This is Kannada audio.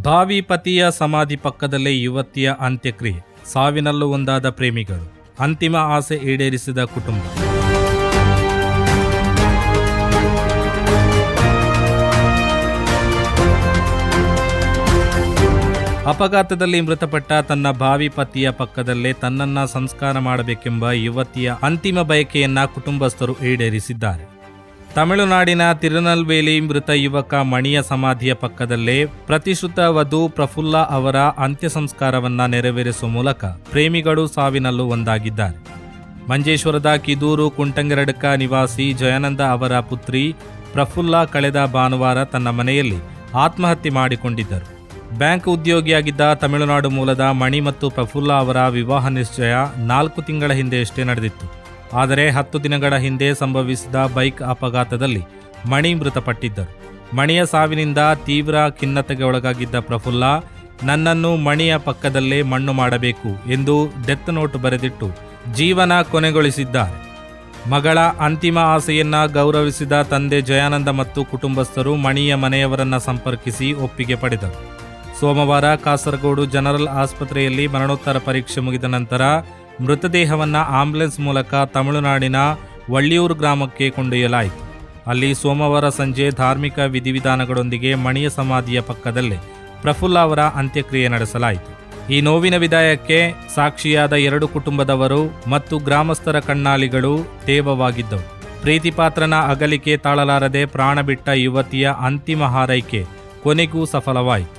ಭಾವಿ ಪತಿಯ ಸಮಾಧಿ ಪಕ್ಕದಲ್ಲೇ ಯುವತಿಯ ಅಂತ್ಯಕ್ರಿಯೆ, ಸಾವಿನಲ್ಲೂ ಒಂದಾದ ಪ್ರೇಮಿಗಳು, ಅಂತಿಮ ಆಸೆ ಈಡೇರಿಸಿದ ಕುಟುಂಬ. ಅಪಘಾತದಲ್ಲಿ ಮೃತಪಟ್ಟ ತನ್ನ ಭಾವಿ ಪತಿಯ ಪಕ್ಕದಲ್ಲೇ ತನ್ನನ್ನ ಸಂಸ್ಕಾರ ಮಾಡಬೇಕೆಂಬ ಯುವತಿಯ ಅಂತಿಮ ಬಯಕೆಯನ್ನ ಕುಟುಂಬಸ್ಥರು ಈಡೇರಿಸಿದ್ದಾರೆ. ತಮಿಳುನಾಡಿನ ತಿರುನಲ್ವೇಲಿ ಮೃತ ಯುವಕ ಮಣಿಯ ಸಮಾಧಿಯ ಪಕ್ಕದಲ್ಲೇ ಪ್ರತಿಶ್ರುತ ವಧು ಪ್ರಫುಲ್ಲಾ ಅವರ ಅಂತ್ಯ ಸಂಸ್ಕಾರವನ್ನ ನೆರವೇರಿಸುವ ಮೂಲಕ ಪ್ರೇಮಿಗಳು ಸಾವಿನಲ್ಲೂ ಒಂದಾಗಿದ್ದಾರೆ. ಮಂಜೇಶ್ವರದ ಕಿದೂರು ಕುಂಟಂಗರಡ್ಕ ನಿವಾಸಿ ಜಯಾನಂದ ಅವರ ಪುತ್ರಿ ಪ್ರಫುಲ್ಲಾ ಕಳೆದ ಭಾನುವಾರ ತನ್ನ ಮನೆಯಲ್ಲಿ ಆತ್ಮಹತ್ಯೆ ಮಾಡಿಕೊಂಡಿದ್ದರು. ಬ್ಯಾಂಕ್ ಉದ್ಯೋಗಿಯಾಗಿದ್ದ ತಮಿಳುನಾಡು ಮೂಲದ ಮಣಿ ಮತ್ತು ಪ್ರಫುಲ್ಲಾ ಅವರ ವಿವಾಹ ನಿಶ್ಚಯ 4 ತಿಂಗಳ ಹಿಂದೆಯಷ್ಟೇ ನಡೆದಿತ್ತು. ಆದರೆ 10 ದಿನಗಳ ಹಿಂದೆ ಸಂಭವಿಸಿದ ಬೈಕ್ ಅಪಘಾತದಲ್ಲಿ ಮಣಿ ಮೃತಪಟ್ಟಿದ್ದರು. ಮಣಿಯ ಸಾವಿನಿಂದ ತೀವ್ರ ಖಿನ್ನತೆಗೆ ಒಳಗಾಗಿದ್ದ ಪ್ರಫುಲ್ಲಾ, ನನ್ನನ್ನು ಮಣಿಯ ಪಕ್ಕದಲ್ಲೇ ಮಣ್ಣು ಮಾಡಬೇಕು ಎಂದು ಡೆತ್ ನೋಟ್ ಬರೆದಿಟ್ಟು ಜೀವನ ಕೊನೆಗೊಳಿಸಿದ್ದಾರೆ. ಮಗಳ ಅಂತಿಮ ಆಸೆಯನ್ನ ಗೌರವಿಸಿದ ತಂದೆ ಜಯಾನಂದ ಮತ್ತು ಕುಟುಂಬಸ್ಥರು ಮಣಿಯ ಮನೆಯವರನ್ನ ಸಂಪರ್ಕಿಸಿ ಒಪ್ಪಿಗೆ ಪಡೆದರು. ಸೋಮವಾರ ಕಾಸರಗೋಡು ಜನರಲ್ ಆಸ್ಪತ್ರೆಯಲ್ಲಿ ಮರಣೋತ್ತರ ಪರೀಕ್ಷೆ ಮುಗಿದ ನಂತರ ಮೃತದೇಹವನ್ನು ಆಂಬ್ಯುಲೆನ್ಸ್ ಮೂಲಕ ತಮಿಳುನಾಡಿನ ವಳ್ಳಿಯೂರು ಗ್ರಾಮಕ್ಕೆ ಕೊಂಡೊಯ್ಯಲಾಯಿತು. ಅಲ್ಲಿ ಸೋಮವಾರ ಸಂಜೆ ಧಾರ್ಮಿಕ ವಿಧಿವಿಧಾನಗಳೊಂದಿಗೆ ಮಣಿಯ ಸಮಾಧಿಯ ಪಕ್ಕದಲ್ಲೇ ಪ್ರಫುಲ್ಲಾ ಅವರ ಅಂತ್ಯಕ್ರಿಯೆ ನಡೆಸಲಾಯಿತು. ಈ ನೋವಿನ ವಿದಾಯಕ್ಕೆ ಸಾಕ್ಷಿಯಾದ 2 ಕುಟುಂಬದವರು ಮತ್ತು ಗ್ರಾಮಸ್ಥರ ಕಣ್ಣಾಲಿಗಳು ತೇವವಾಗಿದ್ದವು. ಪ್ರೀತಿಪಾತ್ರನ ಅಗಲಿಕೆ ತಾಳಲಾರದೆ ಪ್ರಾಣ ಬಿಟ್ಟ ಯುವತಿಯ ಅಂತಿಮ ಹಾರೈಕೆ ಕೊನೆಗೂ ಸಫಲವಾಯಿತು.